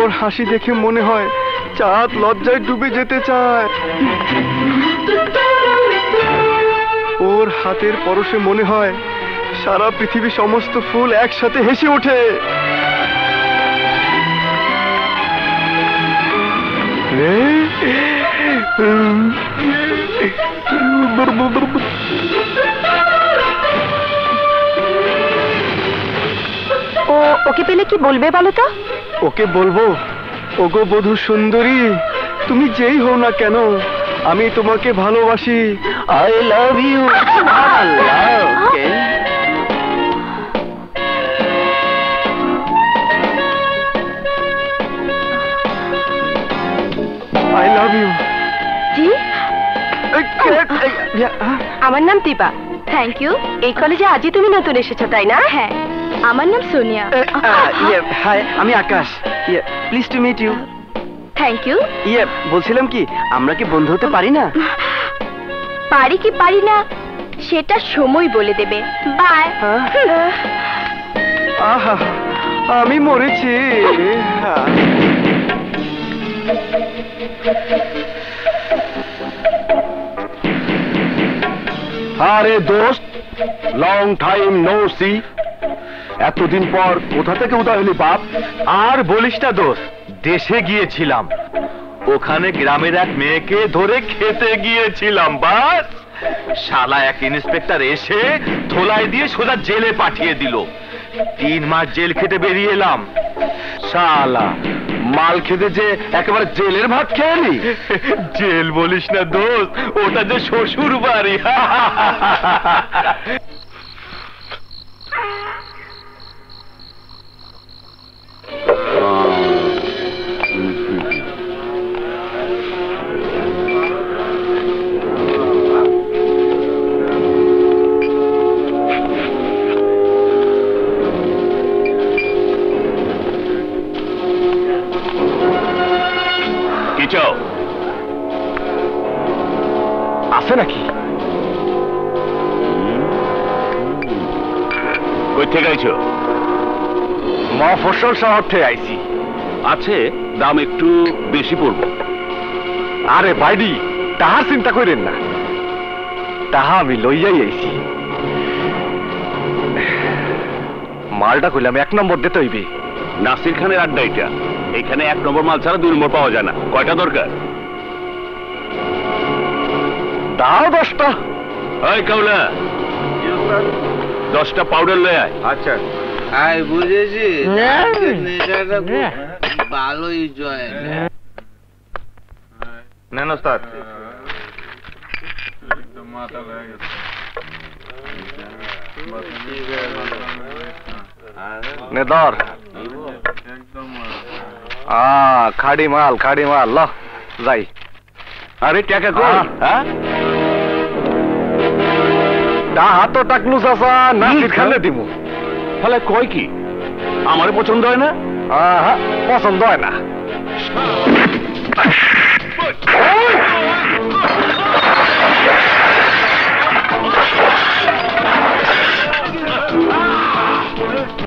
ওর হাসি দেখে মনে হয় চাঁদ লজ্জায় ডুবে যেতে চায়। ওর হাতের পরশে মনে হয় সারা পৃথিবী সমস্ত ফুল একসাথে হেসে ওঠে। ওকে পেলে কি বলবে বলো তো? ওকে বলবো, ওগো বধূ সুন্দরী, তুমি যেই হও না কেন আমি তোমাকে ভালোবাসি। I love you. I love you. জি, আমার নাম দীপা। Thank you. এই কলেজে আজই তুমি নতুন এসেছো তাই না? হ্যাঁ, আমার নাম সোনিয়া। হাই, আমি Akash. Please to meet you. Thank you. বলছিলাম কি আমরা কি বন্ধু হতে পারি না? পারি কি পারি না সেটা সময় বলে দেবে। বাই। আহা, আমি মরেছি। আরে দোস্ত, লং টাইম নো সি। এতদিন পর কোথা থেকে উদয় হলি বাপ? আর বলিস না দোস্ত, দেশে গিয়েছিলাম, ওখানে গ্রামের এক মেয়েকে ধরে খেতে গিয়েছিলাম। বাস শালা এক ইন্সপেক্টর এসে ধোলাই দিয়ে সোজা জেলে পাঠিয়ে দিল। 3 মাস জেল খেটে বেরিয়ে এলাম। শালা মাল খেতে যে একেবারে জেলের ভাত খেয়েলি? জেল বলিস না দোস্ত, ওটা যে শ্বশুর বাড়ি। আছে নাকি? কই থেকে আইছো? মফস্বল শহর থেকে আইছি। আছে, দাম একটু বেশি পড়বো। আরে বাইডি, তাহার চিন্তা করেন না, তাহা আমি লইয়াই আইছি। মালটা কইলাম 1 নম্বর দিতে হইবে। নাসির খানের আড্ডা এটা, এখানে 1 নম্বর মাল ছাড়া 2 নম্বর পাওয়া যায় না। কয়টা দরকার? দাও 10টা। ওই কাউলা, 10টা পাউডার লয়ে আয়। আচ্ছা। আই বুঝেছি, নেশাটা খুব ভালোই জয়। নেন ওস্তাদ। নে ধর। খাড়ি মাল, খাড়ি মাল। ল যাই। আরে টাকা কই? হ্যাঁ, টাকা তো টাকলু চাচা, নাসির খানে দিমু। তাহলে কয় কি? আমার পছন্দ হয় না। পছন্দ হয় না।